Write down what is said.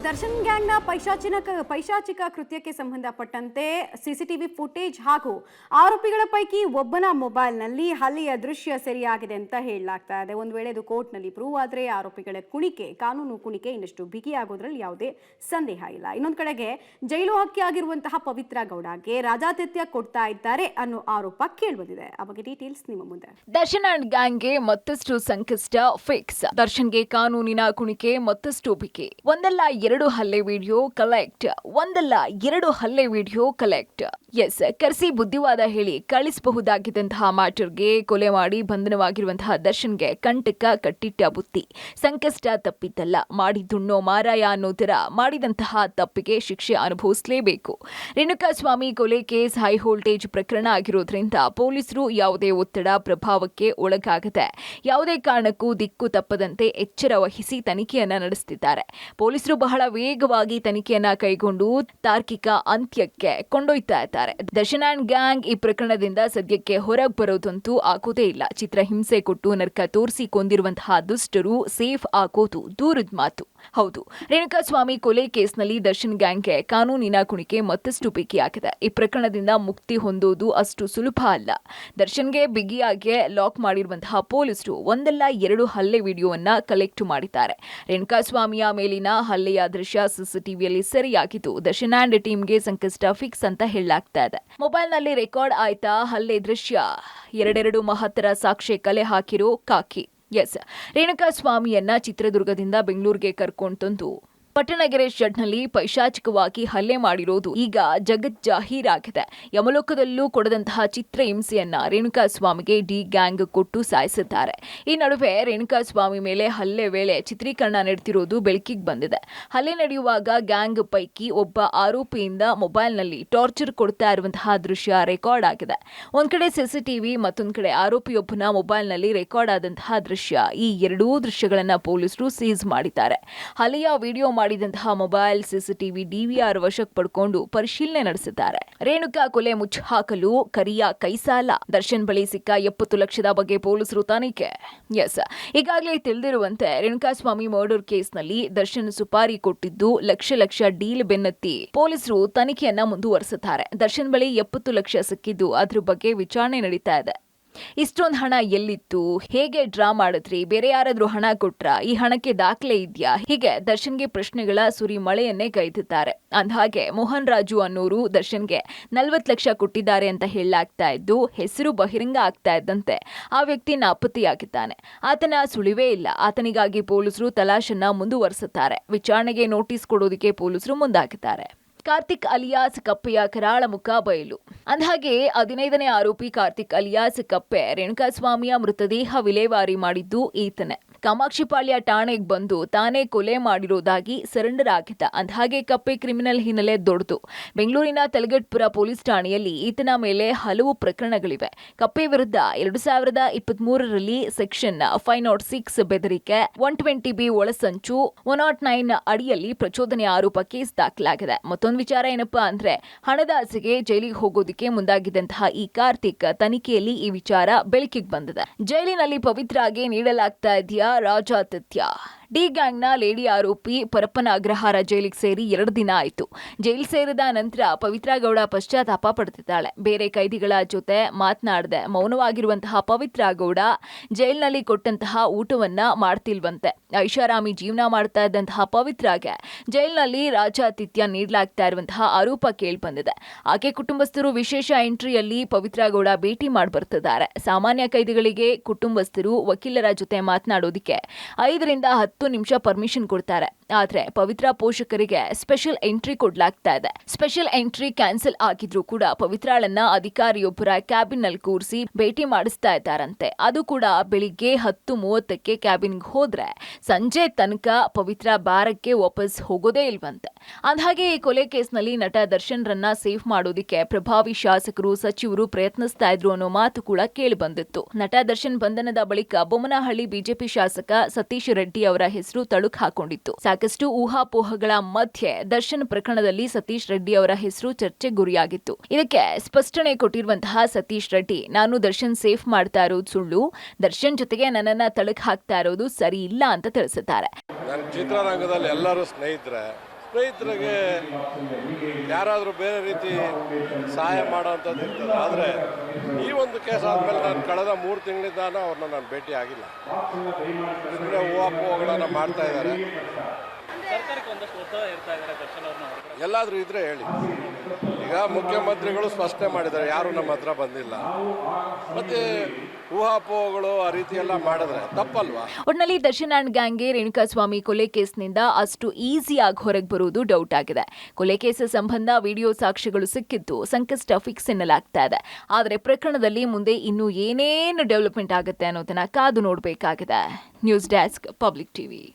ದರ್ಶನ್ ಗ್ಯಾಂಗ್ನ ಪೈಶಾಚಿಕ ಕೃತ್ಯಕ್ಕೆ ಸಂಬಂಧಪಟ್ಟಂತೆ CCTV footage ಹಾಗೂ ಆರೋಪಿಗಳ ಪೈಕಿ ಒಬ್ಬನ ಮೊಬೈಲ್ನಲ್ಲಿ ಹಲ್ಲೆಯ ದೃಶ್ಯ ಸೆರೆಯಾಗಿದೆ ಅಂತ ಹೇಳಲಾಗ್ತಾ ಇದೆ. ಒಂದು ವೇಳೆ ಇದು ಕೋರ್ಟ್ನಲ್ಲಿ ಪ್ರೂವ್ ಆದರೆ ಆರೋಪಿಗಳ ಕಾನೂನು ಕುಣಿಕೆ ಇನ್ನಷ್ಟು ಬಿಗಿಯಾಗೋದ್ರಲ್ಲಿ ಯಾವುದೇ ಸಂದೇಹ ಇಲ್ಲ. ಇನ್ನೊಂದು ಕಡೆಗೆ ಜೈಲು ಹಕ್ಕಿಯಾಗಿರುವಂತಹ ಪವಿತ್ರ ಗೌಡಗೆ ರಾಜಾತಿಥ್ಯ ಕೊಡ್ತಾ ಇದ್ದಾರೆ ಅನ್ನೋ ಆರೋಪ ಕೇಳಿಬಂದಿದೆ. ಆ ಬಗ್ಗೆ ಡೀಟೇಲ್ಸ್ ನಿಮ್ಮ ಮುಂದೆ. ದರ್ಶನ್ ಅಂಡ್ ಗ್ಯಾಂಗ್ಗೆ ಮತ್ತಷ್ಟು ಸಂಕಷ್ಟ ಫಿಕ್ಸ್. ದರ್ಶನ್ಗೆ ಕಾನೂನಿನ ಕುಣಿಕೆ ಮತ್ತಷ್ಟು ಬಿಗಿ. ಒಂದಲ್ಲ ಎರಡು ಹಲ್ಲೆ ವಿಡಿಯೋ ಕಲೆಕ್ಟ್. ಎಸ್, ಕರೆಸಿ ಬುದ್ಧಿವಾದ ಹೇಳಿ ಕಳಿಸಬಹುದಾಗಿದ್ದಂತಹ ಮ್ಯಾಟರ್ಗೆ ಕೊಲೆ ಮಾಡಿ ಬಂಧನವಾಗಿರುವಂತಹ ದರ್ಶನ್ಗೆ ಕಂಟಕ ಕಟ್ಟಿಟ್ಟ ಬುತ್ತಿ. ಸಂಕಷ್ಟ ತಪ್ಪಿದ್ದಲ್ಲ, ಮಾಡಿದ್ದುಣ್ಣೋ ಮಾರಾಯ ಅನ್ನೋ ತರ ಮಾಡಿದಂತಹ ತಪ್ಪಿಗೆ ಶಿಕ್ಷೆ ಅನುಭವಿಸಲೇಬೇಕು. ರೇಣುಕಾಸ್ವಾಮಿ ಕೊಲೆ ಕೇಸ್ ಹೈ ವೋಲ್ಟೇಜ್ ಪ್ರಕರಣ ಆಗಿರೋದ್ರಿಂದ ಪೊಲೀಸರು ಯಾವುದೇ ಒತ್ತಡ ಪ್ರಭಾವಕ್ಕೆ ಒಳಗಾಗದೆ ಯಾವುದೇ ಕಾರಣಕ್ಕೂ ದಿಕ್ಕು ತಪ್ಪದಂತೆ ಎಚ್ಚರ ವಹಿಸಿ ತನಿಖೆಯನ್ನ ನಡೆಸುತ್ತಿದ್ದಾರೆ. ಪೊಲೀಸರು ಬಹಳ ವೇಗವಾಗಿ ತನಿಖೆಯನ್ನ ಕೈಗೊಂಡು ತಾರ್ಕಿಕ ಅಂತ್ಯಕ್ಕೆ ಕೊಂಡೊಯ್ತಾ ಇದ್ದಾರೆ. ದರ್ಶನ್ ಅಂಡ್ ಗ್ಯಾಂಗ್ ಈ ಪ್ರಕರಣದಿಂದ ಸದ್ಯಕ್ಕೆ ಹೊರಗೆ ಬರೋದಂತೂ ಆಗೋದೇ ಇಲ್ಲ. ಚಿತ್ರಹಿಂಸೆ ಕೊಟ್ಟು ನರ್ಕ ತೋರಿಸಿ ಕೊಂದಿರುವಂತಹ ದುಷ್ಟರು ಸೇಫ್ ಆಗೋದು ದೂರದ ಮಾತು. ಹೌದು, ರೇಣುಕಾಸ್ವಾಮಿ ಕೊಲೆ ಕೇಸ್ನಲ್ಲಿ ದರ್ಶನ್ ಗ್ಯಾಂಗ್ಗೆ ಕಾನೂನಿನ ಕುಣಿಕೆ ಮತ್ತಷ್ಟು ಬಿಗಿಯಾಗಿದೆ. ಈ ಪ್ರಕರಣದಿಂದ ಮುಕ್ತಿ ಹೊಂದೋದು ಅಷ್ಟು ಸುಲಭ ಅಲ್ಲ. ದರ್ಶನ್ಗೆ ಬಿಗಿಯಾಗಿ ಲಾಕ್ ಮಾಡಿರುವಂತಹ ಪೊಲೀಸರು ಒಂದಲ್ಲ ಎರಡು ಹಲ್ಲೆ ವಿಡಿಯೋವನ್ನ ಕಲೆಕ್ಟ್ ಮಾಡಿದ್ದಾರೆ. ರೇಣುಕಾಸ್ವಾಮಿಯ ಮೇಲಿನ ಹಲ್ಲೆಯ ದೃಶ್ಯ ಸಿಸಿಟಿವಿಯಲ್ಲಿ ಸೆರೆಯಾಗಿದ್ದು ದರ್ಶನ್ ಅಂಡ್ ಟೀಮ್ಗೆ ಸಂಕಷ್ಟ ಫಿಕ್ಸ್ ಅಂತ ಹೇಳಲಾಗ್ತಾ ಇದೆ. ಮೊಬೈಲ್ನಲ್ಲಿ ರೆಕಾರ್ಡ್ ಆಯ್ತಾ ಹಲ್ಲೆ ದೃಶ್ಯ? ಎರಡೆರಡು ಮಹತ್ತರ ಸಾಕ್ಷ್ಯ ಕಲೆ ಹಾಕಿರೋ ಕಾಕಿ. ಎಸ್, ರೇಣುಕಾಸ್ವಾಮಿಯನ್ನ ಚಿತ್ರದುರ್ಗದಿಂದ ಬೆಂಗಳೂರಿಗೆ ಕರ್ಕೊಂಡು ತಂದು ಪಟ್ಟಣಗೆರೆ ಶೆಡ್ನಲ್ಲಿ ಪೈಶಾಚಿಕವಾಗಿ ಹಲ್ಲೆ ಮಾಡಿರೋದು ಈಗ ಜಗತ್ ಜಾಹೀರಾಗಿದೆ. ಯಮಲೋಕದಲ್ಲೂ ಕೊಡದಂತಹ ಚಿತ್ರ ಹಿಂಸೆಯನ್ನ ರೇಣುಕಾಸ್ವಾಮಿಗೆ ಡಿ ಗ್ಯಾಂಗ್ ಕೊಟ್ಟು ಸಾಯಿಸಿದ್ದಾರೆ. ಈ ನಡುವೆ ರೇಣುಕಾಸ್ವಾಮಿ ಮೇಲೆ ಹಲ್ಲೆ ವೇಳೆ ಚಿತ್ರೀಕರಣ ನಡೆದಿರೋದು ಬೆಳಕಿಗೆ ಬಂದಿದೆ. ಹಲ್ಲೆ ನಡೆಯುವಾಗ ಗ್ಯಾಂಗ್ ಪೈಕಿ ಒಬ್ಬ ಆರೋಪಿಯಿಂದ ಮೊಬೈಲ್ನಲ್ಲಿ ಟಾರ್ಚರ್ ಕೊಡ್ತಾ ಇರುವಂತಹ ದೃಶ್ಯ ರೆಕಾರ್ಡ್ ಆಗಿದೆ. ಒಂದ್ ಕಡೆ ಸಿಸಿಟಿವಿ, ಮತ್ತೊಂದ್ ಕಡೆ ಆರೋಪಿಯೊಬ್ಬನ ಮೊಬೈಲ್ನಲ್ಲಿ ರೆಕಾರ್ಡ್ ಆದಂತಹ ದೃಶ್ಯ. ಈ ಎರಡೂ ದೃಶ್ಯಗಳನ್ನ ಪೊಲೀಸರು ಸೀಸ್ ಮಾಡಿದ್ದಾರೆ. ಹಲ್ಲೆಯ ವಿಡಿಯೋ ಮಾಡಿದಂತಹ ಮೊಬೈಲ್, ಸಿಸಿಟಿವಿ, ಡಿವಿಆರ್ ವಶಕ್ಕೆ ಪಡ್ಕೊಂಡು ಪರಿಶೀಲನೆ ನಡೆಸಿದ್ದಾರೆ. ರೇಣುಕಾ ಕೊಲೆ ಮುಚ್ಚಾಕಲು ಕರಿಯ ಕೈಸಾಲ. ದರ್ಶನ್ ಬಳಿ ಸಿಕ್ಕ 70 ಲಕ್ಷದ ಬಗ್ಗೆ ಪೊಲೀಸರು ತನಿಖೆ. ಎಸ್, ಈಗಾಗಲೇ ತಿಳಿದಿರುವಂತೆ ರೇಣುಕಾಸ್ವಾಮಿ ಮರ್ಡರ್ ಕೇಸ್ನಲ್ಲಿ ದರ್ಶನ್ ಸುಪಾರಿ ಕೊಟ್ಟಿದ್ದು ಲಕ್ಷ ಡೀಲ್ ಬೆನ್ನತ್ತಿ ಪೊಲೀಸರು ತನಿಖೆಯನ್ನ ಮುಂದುವರೆಸಿದ್ದಾರೆ. ದರ್ಶನ್ ಬಳಿ 70 ಲಕ್ಷ ಸಿಕ್ಕಿದ್ದು ಅದ್ರ ಬಗ್ಗೆ ವಿಚಾರಣೆ ನಡೀತಾ ಇದೆ. ಇಷ್ಟೊಂದು ಹಣ ಎಲ್ಲಿತ್ತು, ಹೇಗೆ ಡ್ರಾ ಮಾಡಿದ್ರಿ, ಬೇರೆ ಯಾರಾದ್ರೂ ಹಣ ಕೊಟ್ರಾ, ಈ ಹಣಕ್ಕೆ ದಾಖಲೆ ಇದೆಯಾ, ಹೀಗೆ ದರ್ಶನ್ಗೆ ಪ್ರಶ್ನೆಗಳ ಸುರಿ ಮಳೆಯನ್ನೇ ಕೈದಿದ್ದಾರೆ. ಅಂದಹಾಗೆ ಮೋಹನ್ ರಾಜು ಅನ್ನೋರು ದರ್ಶನ್ಗೆ 40 ಲಕ್ಷ ಕೊಟ್ಟಿದ್ದಾರೆ ಅಂತ ಹೇಳಲಾಗ್ತಾ ಇದ್ದು ಹೆಸರು ಬಹಿರಂಗ ಆಗ್ತಾ ಇದ್ದಂತೆ ಆ ವ್ಯಕ್ತಿ ನಾಪತ್ತೆಯಾಗಿದ್ದಾನೆ. ಆತನ ಸುಳಿವೇ ಇಲ್ಲ. ಆತನಿಗಾಗಿ ಪೊಲೀಸರು ತಲಾಶನ್ನ ಮುಂದುವರೆಸುತ್ತಾರೆ. ವಿಚಾರಣೆಗೆ ನೋಟಿಸ್ ಕೊಡೋದಕ್ಕೆ ಪೊಲೀಸರು ಮುಂದಾಗಿದ್ದಾರೆ. ಕಾರ್ತಿಕ್ ಅಲಿಯಾಸ್ ಕಪ್ಪೆಯ ಕರಾಳ ಮುಖ ಬಯಲು. ಅಂದಹಾಗೆ 15ನೇ ಆರೋಪಿ ಕಾರ್ತಿಕ್ ಅಲಿಯಾಸ್ ಕಪ್ಪೆ ರೇಣುಕಾಸ್ವಾಮಿಯ ಮೃತದೇಹ ವಿಲೇವಾರಿ ಮಾಡಿದ್ದು ಈತನೇ. ಕಾಮಾಕ್ಷಿಪಾಳ್ಯ ಠಾಣೆಗೆ ಬಂದು ತಾನೇ ಕೊಲೆ ಮಾಡಿರೋದಾಗಿ ಸರೆಂಡರ್ ಆಗಿದ್ದ. ಅಂದಹಾಗೆ ಕಪ್ಪೆ ಕ್ರಿಮಿನಲ್ ಹಿನ್ನೆಲೆ ದೊಡ್ಡದು. ಬೆಂಗಳೂರಿನ ತಲಗಟ್ಪುರ ಪೊಲೀಸ್ ಠಾಣೆಯಲ್ಲಿ ಈತನ ಮೇಲೆ ಹಲವು ಪ್ರಕರಣಗಳಿವೆ. ಕಪ್ಪೆ ವಿರುದ್ಧ 2023ರಲ್ಲಿ ಸೆಕ್ಷನ್ 506 ಬೆದರಿಕೆ, 120B ಒಳಸಂಚು, 109 ಅಡಿಯಲ್ಲಿ ಪ್ರಚೋದನೆ ಆರೋಪ ಕೇಸ್ ದಾಖಲಾಗಿದೆ. ಮತ್ತೊಂದು ವಿಚಾರ ಏನಪ್ಪಾ ಅಂದ್ರೆ, ಹಣದ ಆಸೆಗೆ ಜೈಲಿಗೆ ಹೋಗೋದಕ್ಕೆ ಮುಂದಾಗಿದ್ದಂತಹ ಈ ಕಾರ್ತಿಕ್ ತನಿಖೆಯಲ್ಲಿ ಈ ವಿಚಾರ ಬೆಳಕಿಗೆ ಬಂದಿದೆ. ಜೈಲಿನಲ್ಲಿ ಪವಿತ್ರಾಗೆ ನೀಡಲಾಗ್ತಾ ಇದೆಯಾ ರಾಜಾತಿಥ್ಯ? ಡಿ ಗ್ಯಾಂಗ್ನ ಲೇಡಿ ಆರೋಪಿ ಪರಪ್ಪನ ಅಗ್ರಹಾರ ಜೈಲಿಗೆ ಸೇರಿ 2 ದಿನ ಆಯಿತು. ಜೈಲು ಸೇರಿದ ನಂತರ ಪವಿತ್ರ ಗೌಡ ಪಶ್ಚಾತ್ತಾಪ ಪಡೆದಿದ್ದಾಳೆ. ಬೇರೆ ಕೈದಿಗಳ ಜೊತೆ ಮಾತನಾಡದೆ ಮೌನವಾಗಿರುವಂತಹ ಪವಿತ್ರ ಗೌಡ ಜೈಲಿನಲ್ಲಿ ಕೊಟ್ಟಂತಹ ಊಟವನ್ನ ಮಾಡ್ತಿಲ್ವಂತೆ. ಐಷಾರಾಮಿ ಜೀವನ ಮಾಡ್ತಾ ಇದ್ದಂತಹ ಪವಿತ್ರಾಗೆ ಜೈಲಿನಲ್ಲಿ ರಾಜಾತಿಥ್ಯ ನೀಡಲಾಗ್ತಾ ಇರುವಂತಹ ಆರೋಪ ಕೇಳಿಬಂದಿದೆ. ಆಕೆ ಕುಟುಂಬಸ್ಥರು ವಿಶೇಷ ಎಂಟ್ರಿಯಲ್ಲಿ ಪವಿತ್ರ ಗೌಡ ಭೇಟಿ ಮಾಡಿ ಬರ್ತಿದ್ದಾರೆ. ಸಾಮಾನ್ಯ ಕೈದಿಗಳಿಗೆ ಕುಟುಂಬಸ್ಥರು ವಕೀಲರ ಜೊತೆ ಮಾತನಾಡೋದಕ್ಕೆ 5 ರಿಂದ 10 ನಿಮಿಷ ಪರ್ಮಿಷನ್ ಕೊಡ್ತಾರೆ. ಆದ್ರೆ ಪವಿತ್ರ ಪೋಷಕರಿಗೆ ಸ್ಪೆಷಲ್ ಎಂಟ್ರಿ ಕೊಡ್ಲಾಗ್ತಾ ಇದೆ. ಸ್ಪೆಷಲ್ ಎಂಟ್ರಿ ಕ್ಯಾನ್ಸಲ್ ಆಗಿದ್ರು ಕೂಡ ಪವಿತ್ರಾಳನ್ನ ಅಧಿಕಾರಿಯೊಬ್ಬರ ಕ್ಯಾಬಿನ್ ನಲ್ಲಿ ಕೂರಿಸಿ ಭೇಟಿ ಮಾಡಿಸ್ತಾ ಇದ್ದಾರಂತೆ. ಅದು ಕೂಡ ಬೆಳಿಗ್ಗೆ 10:30ಕ್ಕೆ ಕ್ಯಾಬಿನ್ಗೆ ಹೋದ್ರೆ ಸಂಜೆ ತನಕ ಪವಿತ್ರ ಬಾರಕ್ಕೆ ವಾಪಸ್ ಹೋಗೋದೇ ಇಲ್ವಂತೆ. ಅಂದಹಾಗೆ ಈ ಕೊಲೆ ಕೇಸ್ನಲ್ಲಿ ನಟ ದರ್ಶನ್ ರನ್ನ ಸೇಫ್ ಮಾಡೋದಿಕ್ಕೆ ಪ್ರಭಾವಿ ಶಾಸಕರು, ಸಚಿವರು ಪ್ರಯತ್ನಿಸ್ತಾ ಇದ್ರು ಅನ್ನೋ ಮಾತು ಕೂಡ ಕೇಳಿ ಬಂದಿತ್ತು. ನಟ ದರ್ಶನ್ ಬಂಧನದ ಬಳಿಕ ಬೊಮ್ಮನಹಳ್ಳಿ ಬಿಜೆಪಿ ಶಾಸಕ ಸತೀಶ್ ರೆಡ್ಡಿ ಅವರ ಹೆಸರು ತಳುಕು ಹಾಕೊಂಡಿತ್ತು. ಸಾಕಷ್ಟು ಊಹಾಪೋಹಗಳ ಮಧ್ಯೆ ದರ್ಶನ್ ಪ್ರಕರಣದಲ್ಲಿ ಸತೀಶ್ ರೆಡ್ಡಿ ಅವರ ಹೆಸರು ಚರ್ಚೆಗೆ ಗುರಿಯಾಗಿತ್ತು. ಇದಕ್ಕೆ ಸ್ಪಷ್ಟನೆ ಕೊಟ್ಟಿರುವಂತಹ ಸತೀಶ್ ರೆಡ್ಡಿ, ನಾನು ದರ್ಶನ್ ಸೇಫ್ ಮಾಡ್ತಾ ಇರೋದು ಸುಳ್ಳು, ದರ್ಶನ್ ಜೊತೆಗೆ ನನ್ನನ್ನ ತಳುಕು ಹಾಕ್ತಾ ಇರೋದು ಸರಿ ಇಲ್ಲ ಅಂತ ತಿಳಿಸಿದ್ದಾರೆ. ಚಿತ್ರರಂಗದಲ್ಲಿ ಎಲ್ಲರೂ ಸ್ನೇಹಿತರೆ, ಸ್ನೇಹಿತರಿಗೆ ಯಾರಾದರೂ ಬೇರೆ ರೀತಿ ಸಹಾಯ ಮಾಡೋವಂಥದ್ದು ಇರ್ತದೆ. ಆದರೆ ಈ ಒಂದು ಕೇಸ್ ಆದಮೇಲೆ ನಾನು ಕಳೆದ 3 ತಿಂಗಳಿಂದ ಅವ್ರನ್ನ ನಾನು ಭೇಟಿ ಆಗಿಲ್ಲ. ಸುಮ್ಮನೆ ಊಹಾಪೋಹಗಳನ್ನು ಮಾಡ್ತಾ ಇದ್ದಾರೆ. ಎಲ್ಲಾದರೂ ಇದ್ರೆ ಹೇಳಿ. ಈಗ ಮುಖ್ಯಮಂತ್ರಿಗಳು ಸ್ಪಷ್ಟನೆ ಮಾಡಿದ್ದಾರೆ, ಯಾರು ನಮ್ಮ ಹತ್ರ ಬಂದಿಲ್ಲ. ಮತ್ತೆ ಊಹಾಪೋಹಗಳು ಆ ರೀತಿ ಎಲ್ಲ ಮಾಡಿದ್ರೆ ತಪ್ಪಲ್ವಾ? ಒಟ್ನಲ್ಲಿ ದರ್ಶನ್ ಅಂಡ್ ಗ್ಯಾಂಗ್ಗೆ ರೇಣುಕಾಸ್ವಾಮಿ ಕೊಲೆ ಕೇಸ್ನಿಂದ ಅಷ್ಟು ಈಸಿಯಾಗಿ ಹೊರಗೆ ಬರುವುದು ಡೌಟ್ ಆಗಿದೆ. ಕೊಲೆ ಕೇಸ್ ಸಂಬಂಧ ವಿಡಿಯೋ ಸಾಕ್ಷ್ಯಗಳು ಸಿಕ್ಕಿದ್ದು ಸಂಕಷ್ಟ ಫಿಕ್ಸ್ ಎನ್ನಲಾಗ್ತಾ ಇದೆ. ಆದರೆ ಪ್ರಕರಣದಲ್ಲಿ ಮುಂದೆ ಇನ್ನೂ ಏನೇನು ಡೆವಲಪ್ಮೆಂಟ್ ಆಗುತ್ತೆ ಅನ್ನೋದನ್ನ ಕಾದು ನೋಡಬೇಕಾಗಿದೆ. News desk, public TV.